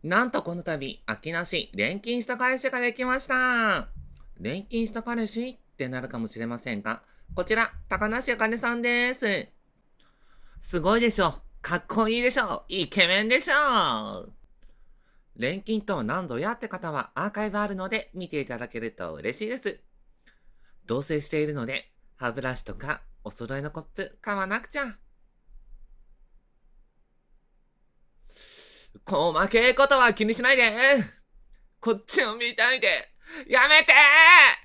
なんとこの度、秋なし、錬金した彼氏ができました。錬金した彼氏ってなるかもしれませんが、こちら、高梨あかねさんです。すごいでしょ。かっこいいでしょ。イケメンでしょ。錬金と何ぞやって方はアーカイブあるので見ていただけると嬉しいです。同棲しているので、歯ブラシとかお揃いのコップ買わなくちゃ。細けいことは気にしないで。こっちを見たいで。やめてー